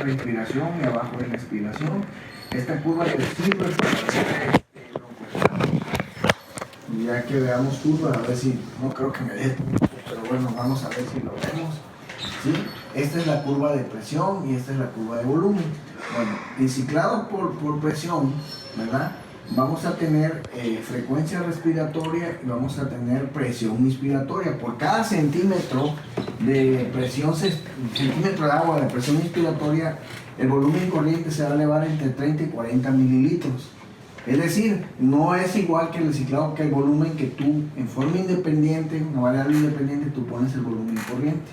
en la inspiración y abajo en la expiración. Esta curva les sirve para y ya que veamos curva, a ver si, no creo que me dé, pero bueno, vamos a ver si lo vemos. ¿Sí? Esta es la curva de presión y esta es la curva de volumen. Bueno, en ciclado por presión, ¿verdad? Vamos a tener frecuencia respiratoria y vamos a tener presión inspiratoria. Por cada centímetro de presión, centímetro de agua de presión inspiratoria, el volumen corriente se va a elevar entre 30 y 40 mililitros. Es decir, no es igual que el ciclado, que el volumen que tú, en forma independiente, una variable independiente, tú pones el volumen corriente.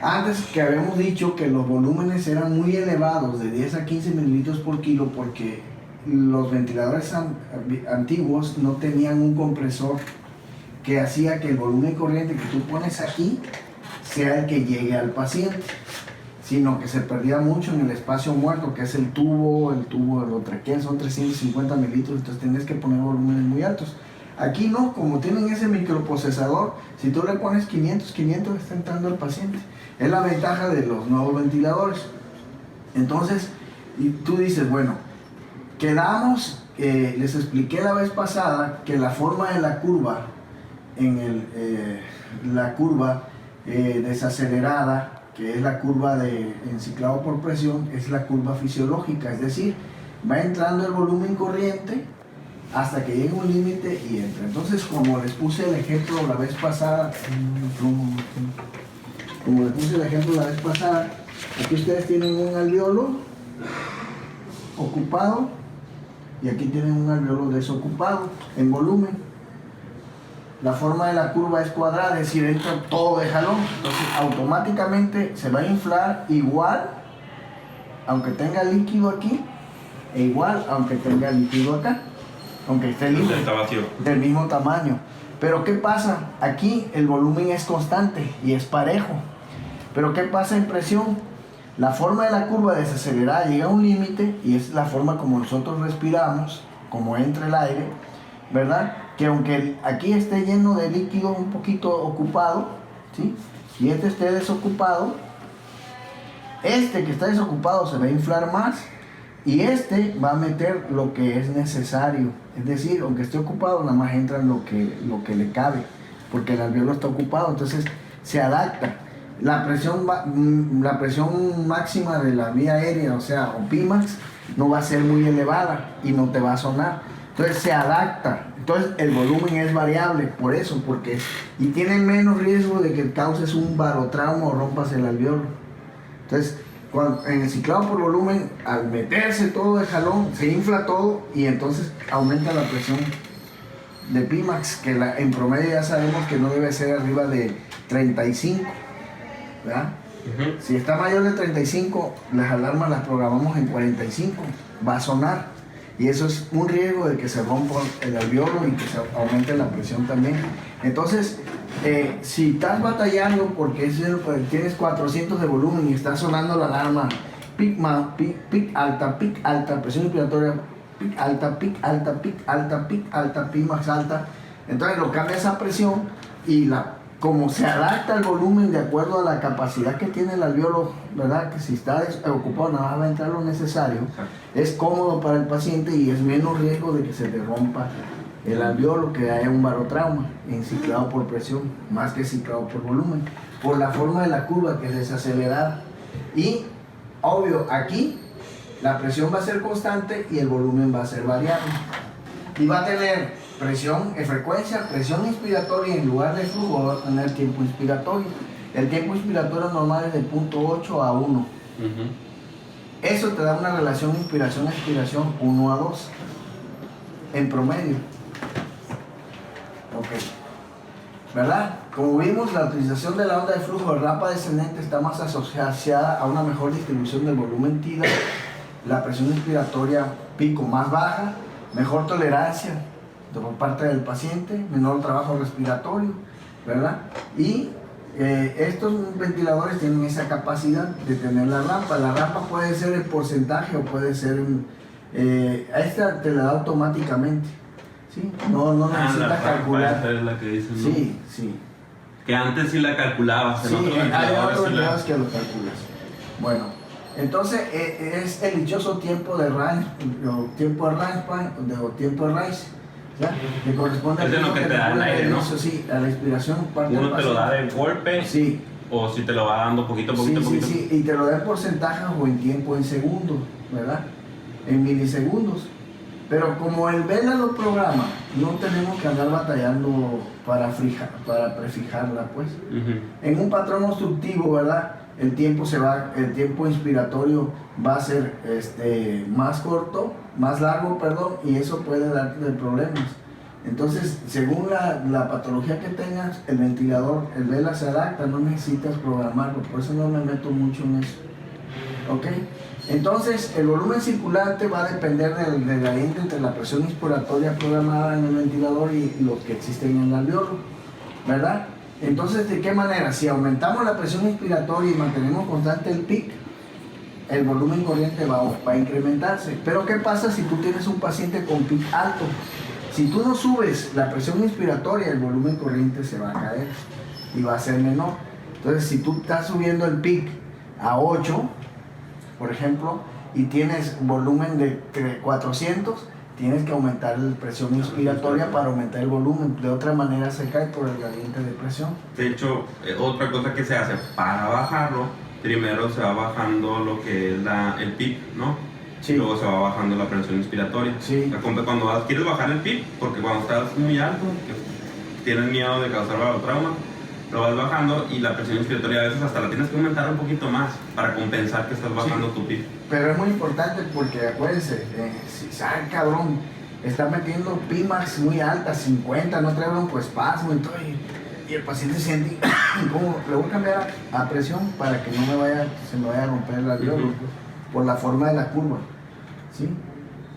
Antes que habíamos dicho que los volúmenes eran muy elevados, de 10 a 15 mililitros por kilo, porque los ventiladores antiguos no tenían un compresor que hacía que el volumen corriente que tú pones aquí sea el que llegue al paciente, sino que se perdía mucho en el espacio muerto, que es el tubo de lo traqueal, son 350 mililitros, entonces tienes que poner volúmenes muy altos. Aquí no, como tienen ese microprocesador, si tú le pones 500 está entrando al paciente. Es la ventaja de los nuevos ventiladores. Entonces, y tú dices, bueno, quedamos, les expliqué la vez pasada que la forma de la curva, la curva desacelerada, que es la curva de enciclado por presión, es la curva fisiológica, es decir, va entrando el volumen corriente hasta que llega un límite y entra. Entonces, como les puse el ejemplo la vez pasada, aquí ustedes tienen un alveolo ocupado y aquí tienen un alveolo desocupado en volumen. La forma de la curva es cuadrada, es decir, entra todo de jalón, entonces automáticamente se va a inflar igual, aunque tenga líquido aquí, e igual, aunque tenga líquido acá, aunque esté libre, del mismo tamaño. Pero ¿qué pasa? Aquí el volumen es constante y es parejo. Pero ¿qué pasa en presión? La forma de la curva desacelerada llega a un límite y es la forma como nosotros respiramos, como entra el aire, ¿verdad? Que aunque aquí esté lleno de líquido un poquito ocupado, ¿sí? Y este esté desocupado, este que está desocupado se va a inflar más y este va a meter lo que es necesario. Es decir, aunque esté ocupado, nada más entra lo que le cabe, porque el alveolo está ocupado, entonces se adapta. La presión máxima de la vía aérea, o sea, o Pimax, no va a ser muy elevada y no te va a sonar. Entonces se adapta. Entonces el volumen es variable, por eso, y tiene menos riesgo de que causes un barotrauma o rompas el alveolo. Entonces, en el ciclado por volumen, al meterse todo de jalón, se infla todo y entonces aumenta la presión de Pimax, que en promedio ya sabemos que no debe ser arriba de 35, ¿verdad? Si está mayor de 35, las alarmas las programamos en 45, va a sonar. Y eso es un riesgo de que se rompa el alveolo y que se aumente la presión también. Entonces, si estás batallando porque tienes 400 de volumen y está sonando la alarma, pic alta, presión inspiratoria, pic alta, pic max alta, entonces lo cambia esa presión y como se adapta el volumen de acuerdo a la capacidad que tiene el alveolo, ¿verdad? Que si está ocupado nada más va a entrar lo necesario. Es cómodo para el paciente y es menos riesgo de que se le rompa el alveolo, que haya un barotrauma en ciclado por presión, más que ciclado por volumen, por la forma de la curva que es desacelerada. Y, obvio, aquí la presión va a ser constante y el volumen va a ser variable. Y va a tener frecuencia, presión inspiratoria, en lugar de flujo va a tener tiempo inspiratorio. El tiempo inspiratorio normal es de 0.8 a 1. Eso te da una relación inspiración-expiración 1 a 2 en promedio. Ok, ¿verdad? Como vimos, la utilización de la onda de flujo de rapa descendente está más asociada a una mejor distribución del volumen TIDA, la presión inspiratoria pico más baja, mejor tolerancia por parte del paciente, menor trabajo respiratorio, ¿verdad? Y estos ventiladores tienen esa capacidad de tener la rampa. La rampa puede ser el porcentaje o puede ser esta te la da automáticamente, ¿sí? No necesitas calcular. Es la que dicen, ¿no? Sí. Que antes sí la calculabas. Sí, hay otros ventiladores que lo calculas. Bueno, Entonces es el dichoso tiempo de Reis, o tiempo de Reis, ¿ya? Que corresponde Es de lo que te da el aire, ¿no? Sí, a la inspiración parte Uno del te lo da paciente. de golpe, Sí. o si te lo va dando poquito. Sí, y te lo da en porcentajes o en tiempo, en segundos, ¿verdad? En milisegundos. Pero como el vela lo programa, no tenemos que andar batallando para prefijarla, pues. En un patrón obstructivo, ¿verdad? El tiempo inspiratorio va a ser más largo, perdón, y eso puede darte problemas. Entonces, según la patología que tengas, el ventilador, el vela se adapta, no necesitas programarlo, por eso no me meto mucho en eso. ¿Ok? Entonces, el volumen circulante va a depender del gradiente entre la presión inspiratoria programada en el ventilador y lo que existe en el alveolo, ¿verdad? Entonces, ¿de qué manera? Si aumentamos la presión inspiratoria y mantenemos constante el PIC, el volumen corriente va a incrementarse. Pero ¿qué pasa si tú tienes un paciente con PIC alto? Si tú no subes la presión inspiratoria, el volumen corriente se va a caer y va a ser menor. Entonces, si tú estás subiendo el PIC a 8, por ejemplo, y tienes volumen de 400, tienes que aumentar la presión inspiratoria para aumentar el volumen. De otra manera se cae por el gradiente de presión. De hecho, otra cosa que se hace para bajarlo, primero se va bajando lo que es el PIB, ¿no? Sí. Luego se va bajando la presión inspiratoria. Sí. Cuando quieres bajar el PIB, porque cuando estás muy alto, que tienes miedo de causar trauma, lo vas bajando y la presión inspiratoria a veces hasta la tienes que aumentar un poquito más para compensar que estás bajando tu PIB. Pero es muy importante porque acuérdense, si cabrón, está metiendo PIMAX muy alta, 50, no trae broncoespasmo y todo, y el paciente siente como le voy a cambiar a presión para que no se me vaya a romper el alveolo, por la forma de la curva, ¿sí?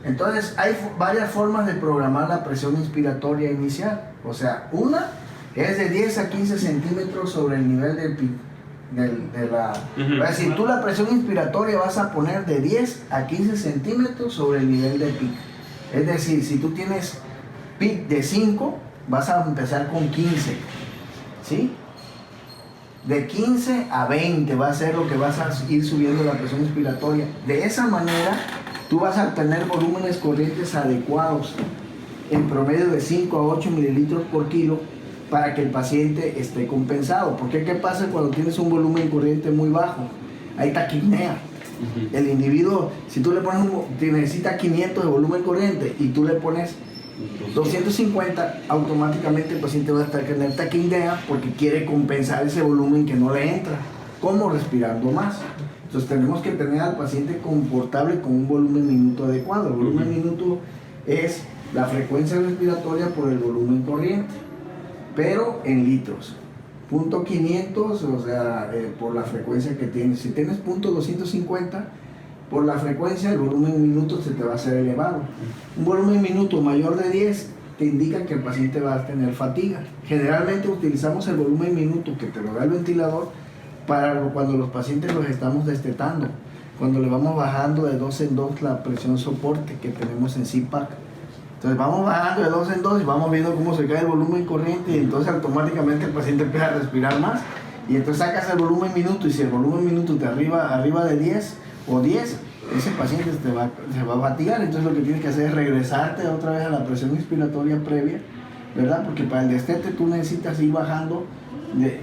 Entonces hay varias formas de programar la presión inspiratoria inicial. O sea, una es de 10 a 15 centímetros sobre el nivel del PIB. Es decir, tú la presión inspiratoria vas a poner de 10 a 15 centímetros sobre el nivel del PIC. Es decir, si tú tienes PIC de 5, vas a empezar con 15, ¿sí? De 15 a 20 va a ser lo que vas a ir subiendo la presión inspiratoria. De esa manera, tú vas a tener volúmenes corrientes adecuados, en promedio de 5 a 8 mililitros por kilo, para que el paciente esté compensado. Porque ¿qué pasa cuando tienes un volumen corriente muy bajo? Hay taquipnea. El individuo, si tú le pones necesita 500 de volumen corriente y tú le pones 250, automáticamente el paciente va a estar con taquipnea porque quiere compensar ese volumen que no le entra. ¿Cómo? Respirando más. Entonces tenemos que tener al paciente confortable con un volumen minuto adecuado. El volumen minuto es la frecuencia respiratoria por el volumen corriente, pero en litros. Punto 500, o sea, por la frecuencia que tienes. Si tienes punto 250, por la frecuencia, el volumen en minutos se te va a hacer elevado. Un volumen minuto mayor de 10 te indica que el paciente va a tener fatiga. Generalmente utilizamos el volumen minuto que te lo da el ventilador para cuando los pacientes los estamos destetando, cuando le vamos bajando de 2 en 2 la presión soporte que tenemos en CPAP. Entonces vamos bajando de 2 en 2 y vamos viendo cómo se cae el volumen corriente, y entonces automáticamente el paciente empieza a respirar más, y entonces sacas el volumen minuto, y si el volumen minuto te arriba de 10 o 10, ese paciente se va a fatigar. Entonces lo que tienes que hacer es regresarte otra vez a la presión inspiratoria previa, ¿verdad? Porque para el destete tú necesitas ir bajando,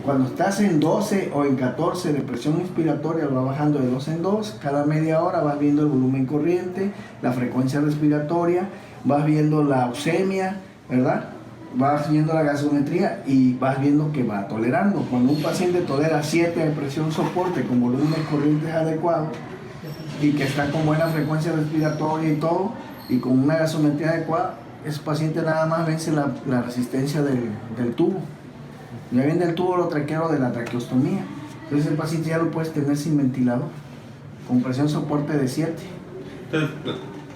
cuando estás en 12 o en 14 de presión inspiratoria, lo vas bajando de 2 en 2, cada media hora vas viendo el volumen corriente, la frecuencia respiratoria, vas viendo la oxemia, ¿verdad? Vas viendo la gasometría y vas viendo que va tolerando. Cuando un paciente tolera 7 de presión soporte con volúmenes corrientes adecuados y que está con buena frecuencia respiratoria y todo, y con una gasometría adecuada, ese paciente nada más vence la resistencia del tubo. Ya viene el tubo traqueo de la traqueostomía. Entonces el paciente ya lo puedes tener sin ventilador, con presión soporte de 7. Entonces,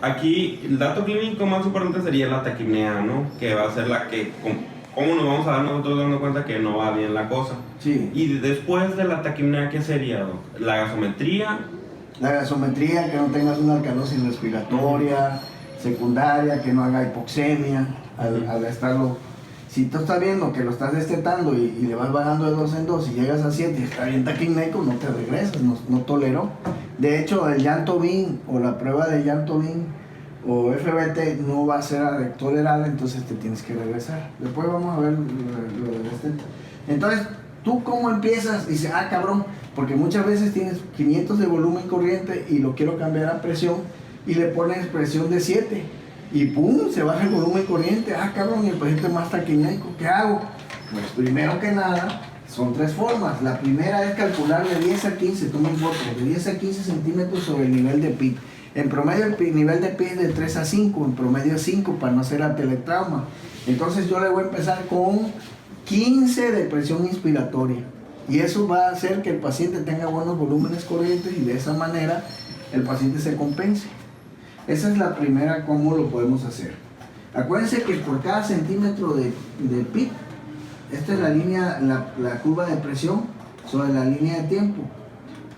aquí el dato clínico más importante sería la taquipnea, ¿no? Que va a ser la que, ¿cómo nos vamos a dar nosotros dando cuenta que no va bien la cosa? Sí. Y después de la taquipnea, ¿qué sería, Doc? ¿La gasometría? La gasometría, que no tengas una alcalosis respiratoria secundaria, que no haga hipoxemia al estarlo. Si tú estás viendo que lo estás destetando y le vas bajando de 2 en 2 y llegas a 7 y está bien taquipneico, no te regresas, no toleró. De hecho, el llanto BIN o la prueba de llanto BIN o FBT no va a ser tolerable, entonces te tienes que regresar. Después vamos a ver lo del estento. Entonces, ¿tú cómo empiezas? Dices, ah, cabrón, porque muchas veces tienes 500 de volumen corriente y lo quiero cambiar a presión y le pones presión de 7 y pum, se baja el volumen corriente. Ah, cabrón, y el paciente es más taquinaico, ¿qué hago? Pues primero que nada, son 3 formas. La primera es calcular de 10 a 15, toma en foto, de 10 a 15 centímetros sobre el nivel de PIB. En promedio el nivel de PIB es de 3 a 5, en promedio es 5 para no hacer teletrauma. Entonces yo le voy a empezar con 15 de presión inspiratoria. Y eso va a hacer que el paciente tenga buenos volúmenes corrientes y de esa manera el paciente se compense. Esa es la primera, cómo lo podemos hacer. Acuérdense que por cada centímetro de PIB, esta es la línea, la curva de presión sobre la línea de tiempo.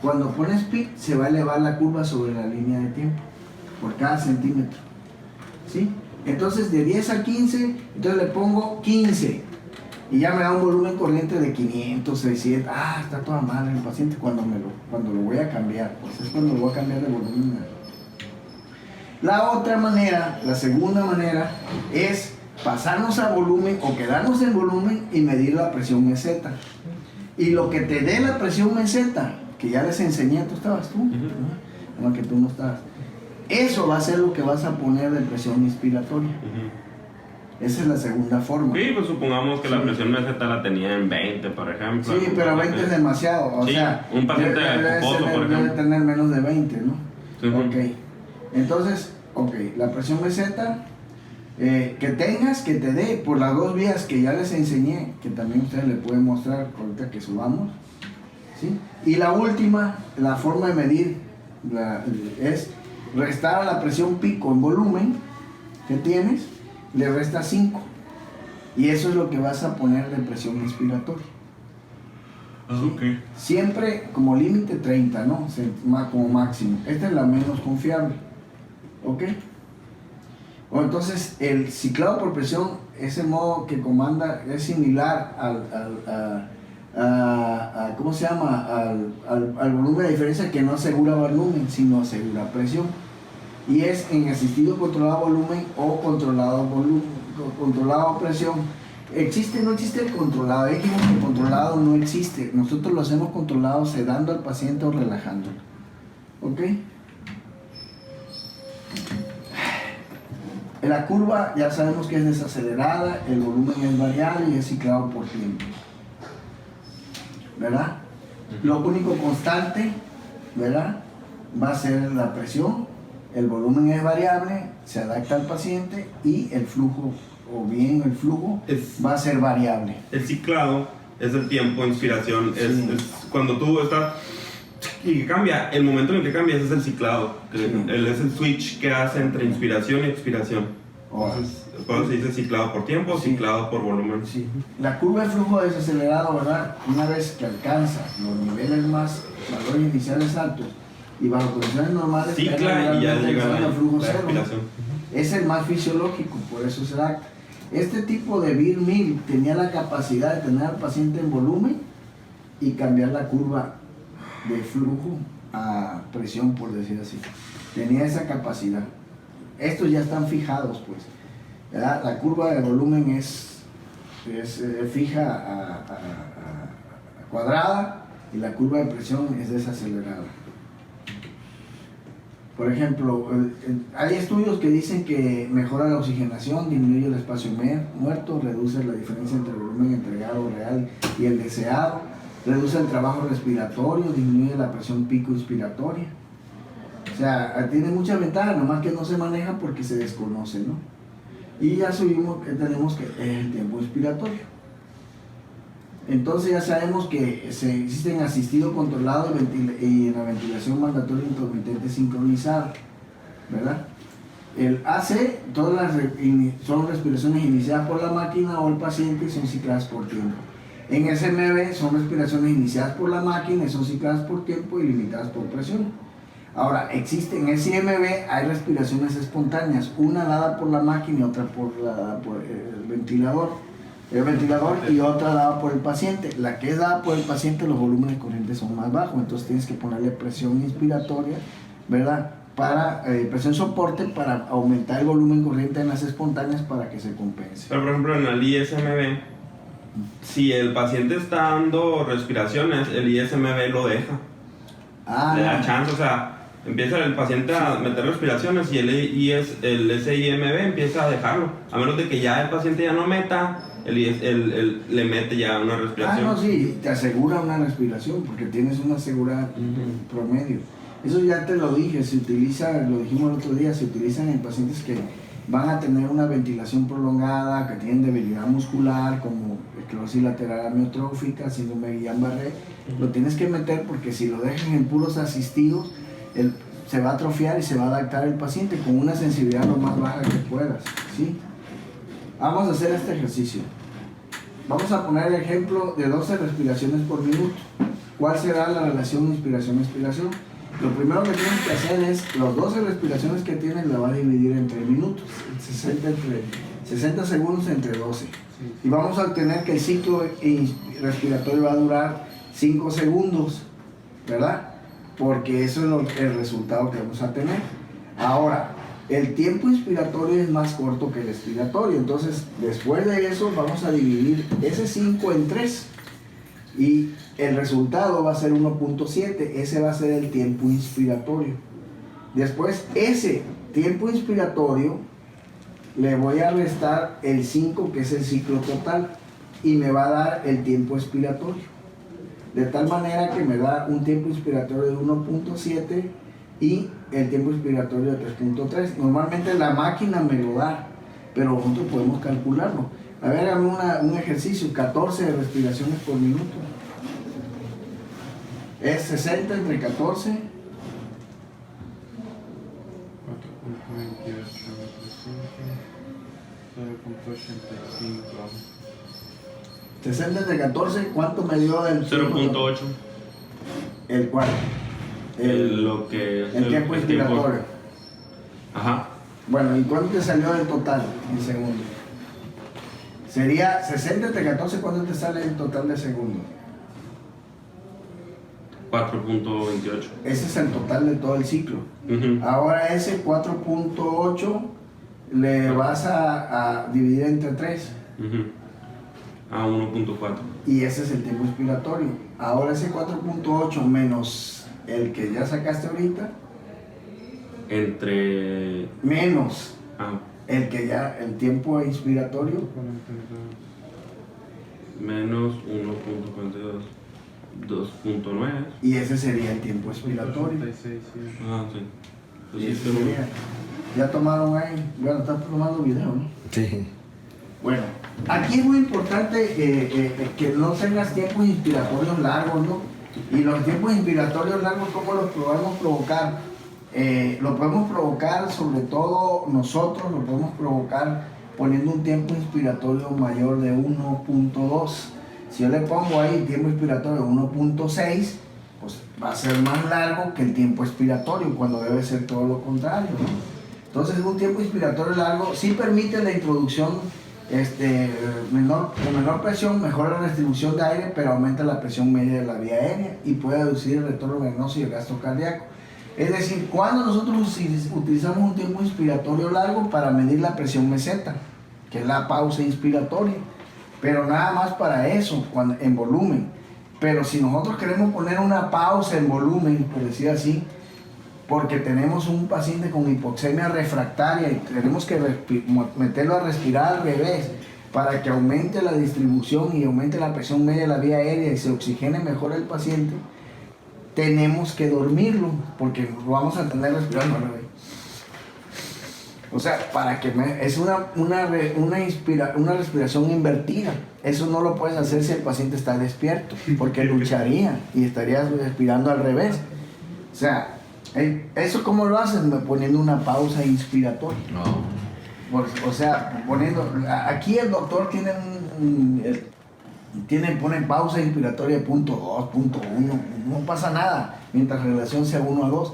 Cuando pones PIB, se va a elevar la curva sobre la línea de tiempo, por cada centímetro. ¿Sí? Entonces, de 10 a 15, entonces le pongo 15. Y ya me da un volumen corriente de 500, 600. Ah, está toda madre el paciente cuando lo voy a cambiar. Pues es cuando lo voy a cambiar de volumen. La otra manera, la segunda manera, es pasarnos a volumen o quedarnos en volumen y medir la presión meseta. Y lo que te dé la presión meseta, que ya les enseñé, tú estabas tú, no, que tú no estabas. Eso va a ser lo que vas a poner de presión inspiratoria. Esa es la segunda forma. Sí, pues supongamos que la presión meseta la tenía en 20, por ejemplo. Sí, pero 20 es demasiado. O sea, un paciente puposo, por ejemplo, debe tener menos de 20, ¿no? Sí. Ok. Entonces, la presión meseta que tengas, que te dé por las 2 vías que ya les enseñé, que también ustedes le pueden mostrar ahorita que subamos. ¿Sí? Y la última, la forma de medir es restar a la presión pico en volumen que tienes, le resta 5. Y eso es lo que vas a poner de presión inspiratoria. ¿Sí? Okay. Siempre como límite 30, ¿no? Como máximo. Esta es la menos confiable. ¿Ok? Bueno, entonces el ciclado por presión, ese modo que comanda, es similar ¿cómo se llama? Al volumen de diferencia, que no asegura volumen, sino asegura presión. Y es en asistido controlado volumen o controlado presión. ¿Existe o no existe el controlado? Dijimos que el controlado no existe. Nosotros lo hacemos controlado sedando al paciente o relajándolo. ¿Ok? La curva ya sabemos que es desacelerada, el volumen es variable y es ciclado por tiempo. ¿Verdad? Lo único constante, ¿verdad?, va a ser la presión, el volumen es variable, se adapta al paciente y el flujo, o bien el flujo, va a ser variable. El ciclado es el tiempo, inspiración, Sí. es cuando tú estás y cambia, el momento en el que cambia ese es el ciclado, Sí. es el switch que hace entre inspiración y expiración. Entonces, por eso se dice ciclado por tiempo, Sí. ciclado por volumen. Sí. La curva de flujo desacelerado, ¿verdad?, una vez que alcanza los niveles más, valores iniciales altos y bajo condiciones normales, Cicla y ya llega al flujo la cero. expiración. Es el más fisiológico, por eso se da. Este tipo de BIR-1000 tenía la capacidad de tener al paciente en volumen y cambiar la curva de flujo a presión, por decir así. Tenía esa capacidad. Estos ya están fijados, pues. ¿Verdad? La curva de volumen es fija a cuadrada y la curva de presión es desacelerada. Por ejemplo, hay estudios que dicen que mejora la oxigenación, disminuye el espacio muerto, reduce la diferencia entre el volumen entregado real y el deseado, reduce el trabajo respiratorio, disminuye la presión pico inspiratoria. O sea, tiene muchas ventajas, nomás que no se maneja porque se desconoce, ¿no? Y ya tenemos que el tiempo inspiratorio. Entonces ya sabemos que existen asistido controlado y en la ventilación mandatoria intermitente sincronizada, ¿verdad? El AC, todas son respiraciones iniciadas por la máquina o el paciente y son cicladas por tiempo. En SMB son respiraciones iniciadas por la máquina y son cicladas por tiempo y limitadas por presión. Ahora, en SMB hay respiraciones espontáneas, una dada por la máquina y otra por el ventilador. el ventilador y otra dada por el paciente. La que es dada por el paciente, los volúmenes corrientes son más bajos, entonces tienes que ponerle presión inspiratoria, ¿verdad? Para presión soporte para aumentar el volumen corriente en las espontáneas para que se compense. Pero por ejemplo en el ISMB, si el paciente está dando respiraciones, el ISMB lo deja. Le da chance, o sea, empieza el paciente a meter respiraciones y el SIMB empieza a dejarlo. A menos de que ya el paciente ya no meta, le mete ya una respiración. No, sí, te asegura una respiración porque tienes una asegurada promedio. Eso ya te lo dije, se utiliza, lo dijimos el otro día, se utilizan en pacientes que van a tener una ventilación prolongada, que tienen debilidad muscular, como esclerosis lateral amiotrófica, síndrome de Guillain-Barré. Lo tienes que meter porque si lo dejan en puros asistidos, se va a atrofiar y se va a adaptar el paciente con una sensibilidad lo más baja que puedas, ¿sí? Vamos a hacer este ejercicio. Vamos a poner el ejemplo de 12 respiraciones por minuto. ¿Cuál será la relación inspiración-expiración? Lo primero que tienes que hacer es, las 12 respiraciones que tienes la vas a dividir entre minutos, 60 segundos entre 12. Y vamos a obtener que el ciclo respiratorio va a durar 5 segundos, ¿verdad? Porque eso es el resultado que vamos a tener. Ahora, el tiempo inspiratorio es más corto que el expiratorio, entonces después de eso vamos a dividir ese 5 en 3 y el resultado va a ser 1.7, ese va a ser el tiempo inspiratorio. Después ese tiempo inspiratorio le voy a restar el 5 que es el ciclo total y me va a dar el tiempo expiratorio. De tal manera que me da un tiempo inspiratorio de 1.7 y el tiempo inspiratorio de 3.3. Normalmente la máquina me lo da, pero nosotros podemos calcularlo. A ver, hágame un ejercicio, 14 respiraciones por minuto. Es 60 entre 14. 60 entre 14, ¿cuánto me dio el 0.8. ¿El cuál? Lo que es el tiempo inspiratorio. Ajá. Bueno, ¿y cuánto te salió el total en segundos? Sería 60 entre 14, ¿cuánto te sale el total de segundos? 4.28. Ese es el total de todo el ciclo. Ahora ese 4.8 le vas a dividir entre 3. A 1.4. Y ese es el tiempo inspiratorio. Ahora ese 4.8 menos el que ya sacaste ahorita. Menos el que ya, el tiempo inspiratorio. Menos 1.42. 2.9. Y ese sería el tiempo expiratorio. Sí. Y ese sería. Ya tomaron ahí. Bueno, están tomando video, ¿no? Sí. Bueno, aquí es muy importante que no tengas tiempos inspiratorios largos, ¿no? Y los tiempos inspiratorios largos, ¿cómo los podemos provocar? Lo podemos provocar, sobre todo nosotros, lo podemos provocar poniendo un tiempo inspiratorio mayor de 1.2. Si yo le pongo ahí tiempo inspiratorio 1.6, pues va a ser más largo que el tiempo expiratorio, cuando debe ser todo lo contrario, ¿no? Entonces un tiempo inspiratorio largo sí permite la introducción con menor presión, mejora la distribución de aire, pero aumenta la presión media de la vía aérea y puede reducir el retorno venoso y el gasto cardíaco. Es decir, cuando nosotros utilizamos un tiempo inspiratorio largo para medir la presión meseta, que es la pausa inspiratoria, pero nada más para eso, en volumen. Pero si nosotros queremos poner una pausa en volumen, por decir así, porque tenemos un paciente con hipoxemia refractaria y tenemos que meterlo a respirar al revés para que aumente la distribución y aumente la presión media de la vía aérea y se oxigene mejor el paciente, tenemos que dormirlo porque lo vamos a tener respirando al revés. O sea, para que es una respiración invertida. Eso no lo puedes hacer si el paciente está despierto, porque lucharía y estarías respirando al revés. O sea, ¿eso cómo lo haces? Poniendo una pausa inspiratoria. No. O sea, aquí el doctor pone pausa inspiratoria de punto 2, punto 1, no pasa nada, mientras la relación sea 1 a 2.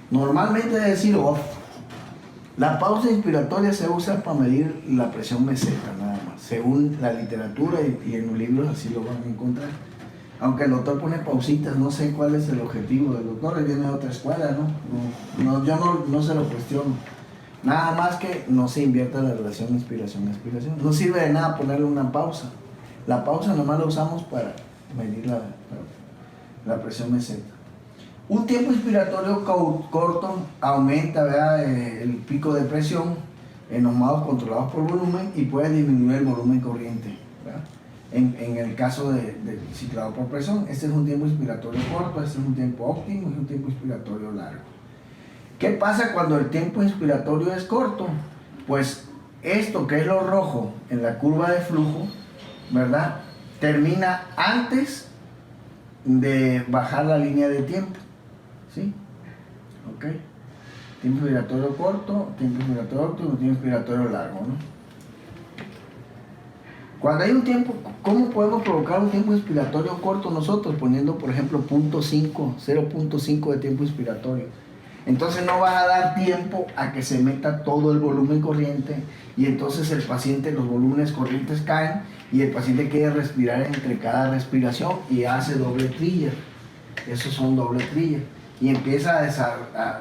Normalmente es decir off. La pausa inspiratoria se usa para medir la presión meseta, nada más. Según la literatura y en los libros así lo van a encontrar. Aunque el doctor pone pausitas, no sé cuál es el objetivo del doctor, él viene de otra escuela, yo no se lo cuestiono. Nada más que no se invierta la relación inspiración-expiración. No sirve de nada ponerle una pausa. La pausa nomás la usamos para medir la presión meseta. Un tiempo inspiratorio corto aumenta, ¿verdad?, el pico de presión en los modos controlados por volumen y puede disminuir el volumen corriente, ¿verdad? En el caso de ciclado por presión, este es un tiempo inspiratorio corto, este es un tiempo óptimo y un tiempo inspiratorio largo. ¿Qué pasa cuando el tiempo inspiratorio es corto? Pues esto que es lo rojo en la curva de flujo, ¿verdad?, termina antes de bajar la línea de tiempo. ¿Sí? ¿Ok? Tiempo inspiratorio corto, tiempo inspiratorio óptimo, tiempo inspiratorio largo, ¿no? Cuando hay un tiempo, ¿cómo podemos provocar un tiempo inspiratorio corto nosotros? Poniendo, por ejemplo, 0.5 de tiempo inspiratorio. Entonces no va a dar tiempo a que se meta todo el volumen corriente y entonces el paciente, los volúmenes corrientes caen y el paciente quiere respirar entre cada respiración y hace doble trilla. Esos son doble trilla. Y empieza a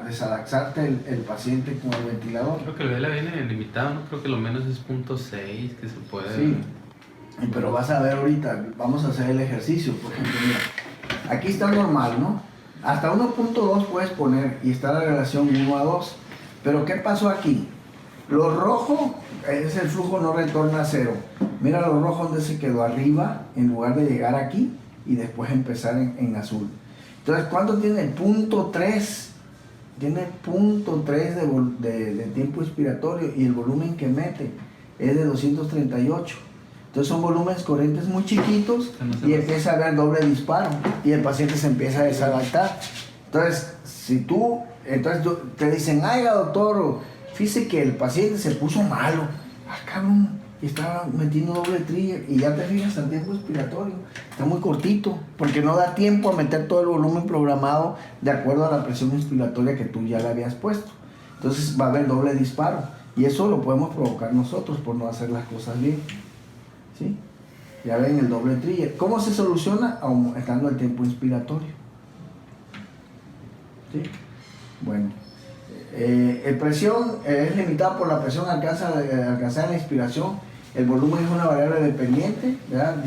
desalaxarte el paciente con el ventilador. Creo que el vela viene limitado, ¿no? Creo que lo menos es 0.6 que se puede... Sí, pero vas a ver ahorita, vamos a hacer el ejercicio, por ejemplo, mira, aquí está normal, ¿no? Hasta 1.2 puedes poner y está la relación 1 a 2. Pero ¿qué pasó aquí? Lo rojo es el flujo no retorna a cero. Mira lo rojo donde se quedó arriba en lugar de llegar aquí y después empezar en azul. Entonces, ¿cuánto tiene? 0.3. Tiene 0.3 de tiempo inspiratorio y el volumen que mete es de 238. Entonces son volúmenes corrientes muy chiquitos y empieza a haber doble disparo y el paciente se empieza a desadaptar. Entonces, te dicen, ay, doctor, fíjese que el paciente se puso malo. Ah, cabrón, y estaba metiendo doble trilla y ya te fijas el tiempo inspiratorio. Está muy cortito porque no da tiempo a meter todo el volumen programado de acuerdo a la presión inspiratoria que tú ya le habías puesto. Entonces va a haber doble disparo y eso lo podemos provocar nosotros por no hacer las cosas bien. ¿Sí? Ya ven el doble trigger. ¿Cómo se soluciona? Aumentando el tiempo inspiratorio. ¿Sí? Bueno, presión es limitada por la presión alcanzar la inspiración. El volumen es una variable dependiente, ¿verdad?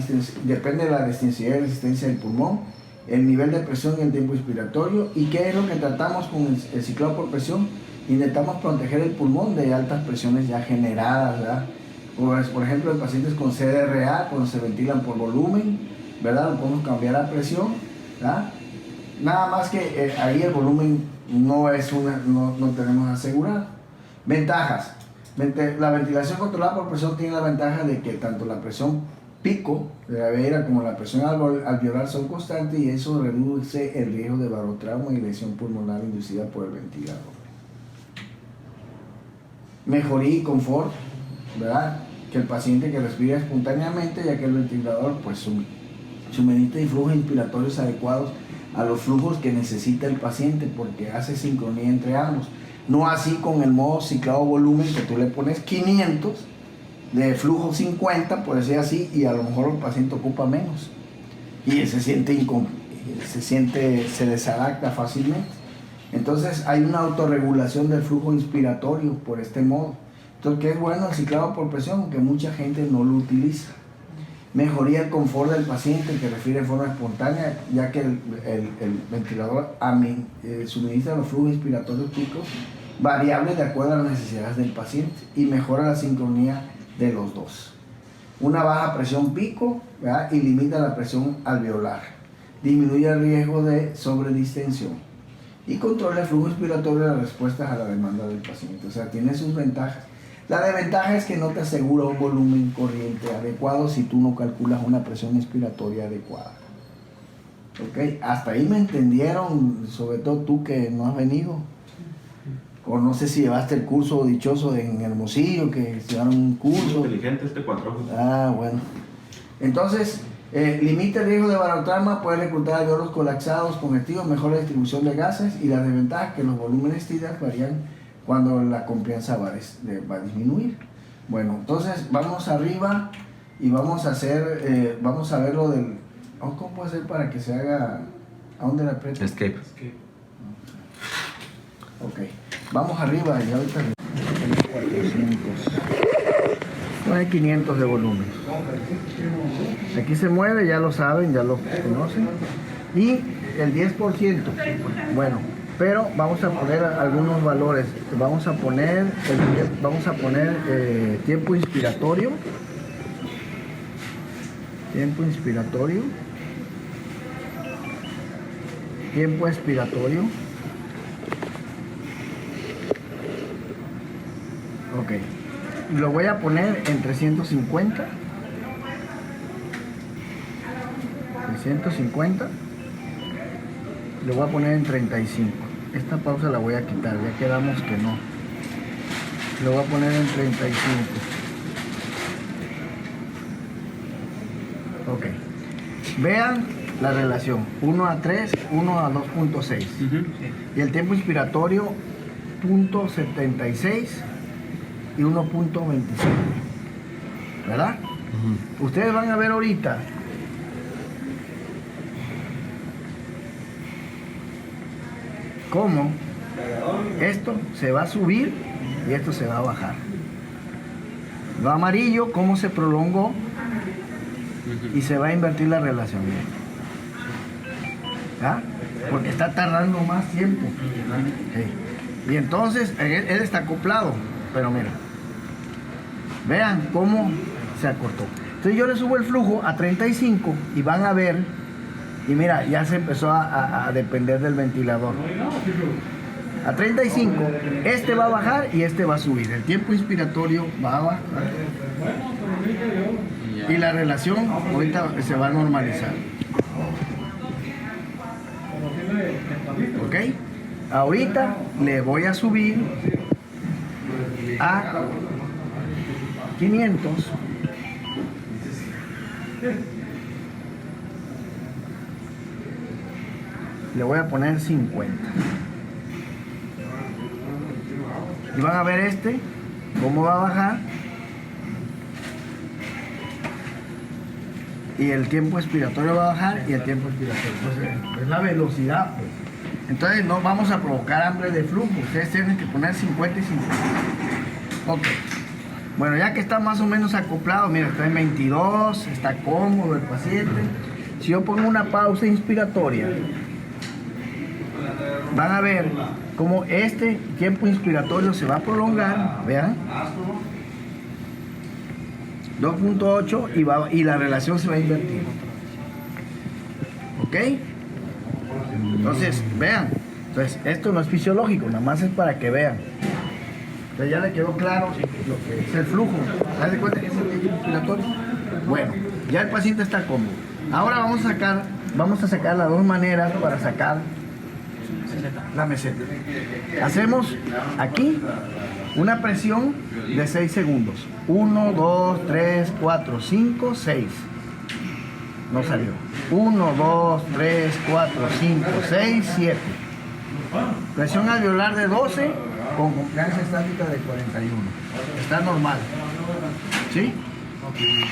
Depende de la densidad y resistencia del pulmón, el nivel de presión y el tiempo inspiratorio. ¿Y qué es lo que tratamos con el ciclado por presión? Intentamos proteger el pulmón de altas presiones ya generadas, ¿verdad? Pues, por ejemplo, en pacientes con CDRA, cuando se ventilan por volumen, ¿verdad? Lo podemos cambiar a presión, ¿verdad? Nada más que ahí el volumen no tenemos asegurado. Ventajas. La ventilación controlada por presión tiene la ventaja de que tanto la presión pico de la veera como la presión alveolar son constantes y eso reduce el riesgo de barotrauma y lesión pulmonar inducida por el ventilador. Mejoría y confort, ¿verdad? Que el paciente que respira espontáneamente, ya que el ventilador pues suministra flujos inspiratorios adecuados a los flujos que necesita el paciente porque hace sincronía entre ambos. No así con el modo ciclado volumen que tú le pones 500 de flujo 50, por decir así, y a lo mejor el paciente ocupa menos y él se desadapta fácilmente. Entonces hay una autorregulación del flujo inspiratorio por este modo. Entonces, ¿qué es bueno el ciclado por presión? Que mucha gente no lo utiliza. Mejoría el confort del paciente que respira en forma espontánea, ya que el ventilador suministra los flujos inspiratorios picos variables de acuerdo a las necesidades del paciente y mejora la sincronía de los dos. Una baja presión pico, ¿verdad? Y limita la presión alveolar. Disminuye el riesgo de sobredistensión y controla el flujo inspiratorio de las respuestas a la demanda del paciente. O sea, tiene sus ventajas. La desventaja es que no te asegura un volumen corriente adecuado si tú no calculas una presión inspiratoria adecuada. ¿Ok? Hasta ahí me entendieron, sobre todo tú que no has venido. O no sé si llevaste el curso dichoso en Hermosillo, que llevaron un curso. Inteligente este 4 ojos. Ah, bueno. Entonces, limita el riesgo de barotrauma, puede reclutar alveolos colapsados congestivos, mejora la distribución de gases y las desventajas que los volúmenes tidal varían cuando la confianza va a disminuir. Bueno, entonces vamos arriba y vamos a hacer, vamos a ver lo del... ¿Cómo puedo hacer para que se haga? ¿A dónde le aprieto? Escape. Ok, vamos arriba y ahorita 400. Pone 500 de volumen. Aquí se mueve, ya lo saben, ya lo conocen. Y el 10%, bueno, pero vamos a poner algunos valores. Vamos a poner tiempo inspiratorio. Tiempo inspiratorio. Tiempo expiratorio. Ok. Lo voy a poner en 350. 350. Lo voy a poner en 35. Esta pausa la voy a quitar, ya quedamos que no. Lo voy a poner en 35. Ok. Vean la relación. 1 a 3, 1 a 2.6. Y el tiempo inspiratorio, 0.76 y 1.25. ¿Verdad? Ustedes van a ver ahorita cómo esto se va a subir y esto se va a bajar. Lo amarillo, cómo se prolongó y se va a invertir la relación. ¿Ah? Porque está tardando más tiempo. Sí. Y entonces él está acoplado, pero mira, vean cómo se acortó. Entonces yo le subo el flujo a 35 y van a ver, y mira, ya se empezó a depender del ventilador. A 35, este va a bajar y este va a subir. El tiempo inspiratorio va a bajar. Y la relación ahorita se va a normalizar. ¿Ok? Ahorita le voy a subir a 500. Le voy a poner 50. Y van a ver este, cómo va a bajar. Y el tiempo expiratorio va a bajar y el tiempo expiratorio. Pues es la velocidad, pues. Entonces no vamos a provocar hambre de flujo. Ustedes tienen que poner 50 y 50. Ok. Bueno, ya que está más o menos acoplado, mira, está en 22, está cómodo el paciente. Si yo pongo una pausa inspiratoria, van a ver cómo este tiempo inspiratorio se va a prolongar, vean, 2.8 y la relación se va a invertir. ¿Ok? Entonces, vean, entonces esto no es fisiológico, nada más es para que vean. Entonces ya le quedó claro lo que es el flujo. ¿Se dan cuenta que es el tiempo inspiratorio? Bueno, ya el paciente está cómodo. Ahora vamos a sacar las dos maneras para sacar la meseta. Hacemos aquí una presión de 6 segundos. 1, 2, 3, 4, 5, 6. No salió. 1, 2, 3, 4, 5, 6, 7. Presión alveolar de 12 con confianza estática de 41. Está normal. ¿Sí? Okay.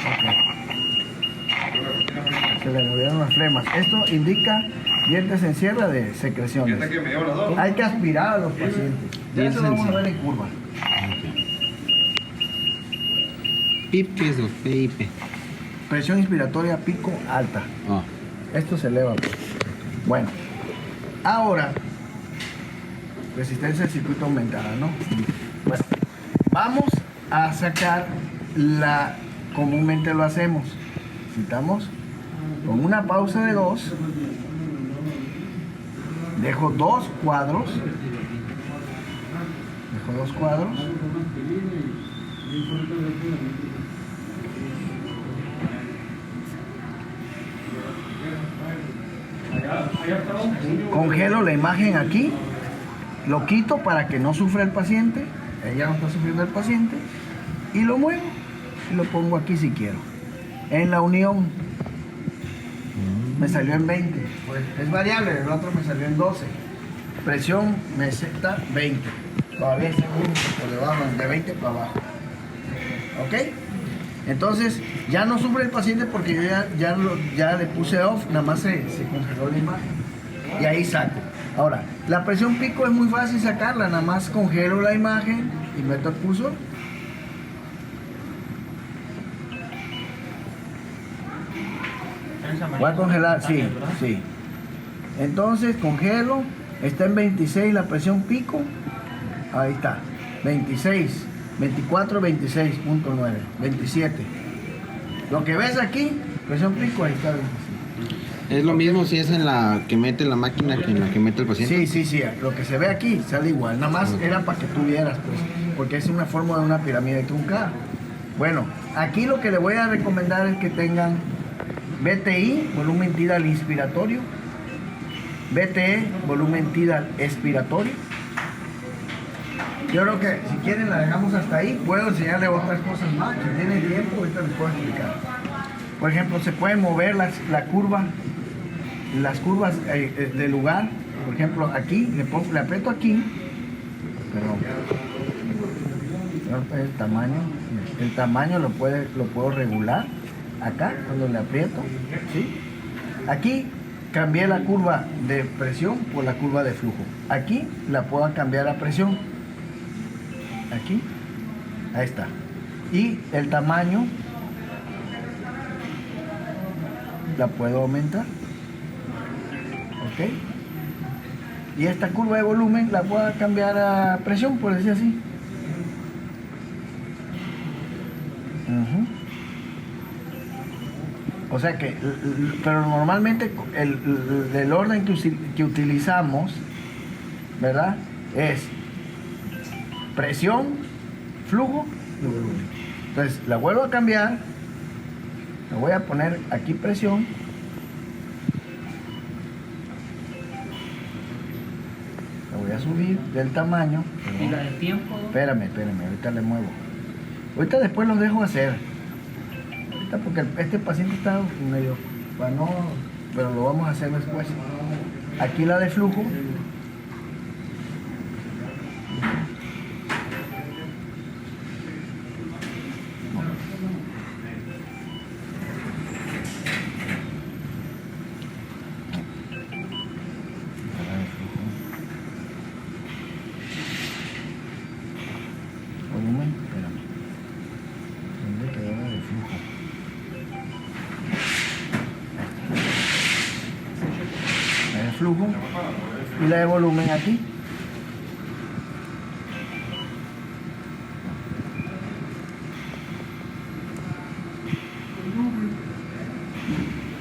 Se le movieron las flemas. Esto indica dientes en cierre de secreciones. Hay que aspirar a los pacientes. Ya se lo vamos a ver en curva. PIP, ¿qué es lo? PIP. Presión inspiratoria pico alta. Oh. Esto se eleva. Pues. Bueno, ahora resistencia al circuito aumentada, ¿no? Bueno, vamos a sacar la, comúnmente lo hacemos. Citamos con una pausa de 2. Dejo 2 cuadros. Congelo la imagen aquí. Lo quito para que no sufra el paciente. Ella no está sufriendo el paciente. Y lo muevo. Y lo pongo aquí si quiero. En la unión. Me salió en 20. Pues es variable. El otro me salió en 12. Presión meseta 20. todavía está por debajo, de 20 para abajo. ¿Ok? Entonces, ya no sufre el paciente porque yo ya le puse off, nada más se congeló la imagen. Y ahí saco. Ahora, la presión pico es muy fácil sacarla, nada más congelo la imagen y meto el cursor. Voy a congelar, sí, sí. Entonces congelo, está en 26 la presión pico, ahí está, 26, 24, 26.9, 27. Lo que ves aquí, presión pico, ahí está 26. ¿Es lo mismo si es en la que mete la máquina que en la que mete el paciente? Sí, sí, sí, lo que se ve aquí sale igual, nada más era para que tú vieras, pues, porque es una forma de una pirámide truncada. Bueno, aquí lo que le voy a recomendar es que tengan VTI, volumen tidal inspiratorio, VTE, volumen tidal expiratorio. Yo creo que si quieren la dejamos hasta ahí. Puedo enseñarle otras cosas más. Si tiene tiempo, ahorita les puedo explicar. Por ejemplo, se pueden mover las curvas de lugar. Por ejemplo, aquí, le aprieto aquí. Perdón. El tamaño lo puedo regular. Acá, cuando le aprieto. ¿Sí? Aquí cambié la curva de presión por la curva de flujo. Aquí la puedo cambiar a presión. Aquí, ahí está. Y el tamaño la puedo aumentar. Ok. Y esta curva de volumen la puedo cambiar a presión, por decir así. O sea que, pero normalmente el orden que utilizamos, ¿verdad? Es presión, flujo y volumen. Entonces la vuelvo a cambiar, le voy a poner aquí presión, la voy a subir del tamaño. ¿Y la del tiempo? Espérame, ahorita le muevo. Ahorita después lo dejo hacer. Ahorita porque este paciente está medio, pero lo vamos a hacer después. Aquí la de flujo. Volumen, espérame. ¿Dónde quedó la de flujo? La de flujo y la de volumen aquí.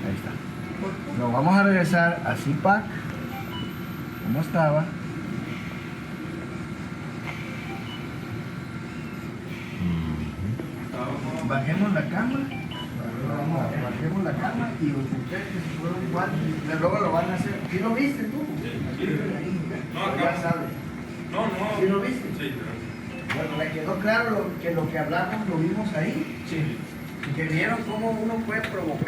Ahí está. Lo vamos a regresar a CPAC como estaba. Bajemos la cama, bajemos la cama y ustedes que se fueron igual, luego lo van a hacer. ¿Sí lo viste tú? No, ya sabes. No. ¿Sí lo viste? Sí, Bueno, me quedó claro que lo que hablamos lo vimos ahí. sí. Y que vieron cómo uno puede provocar.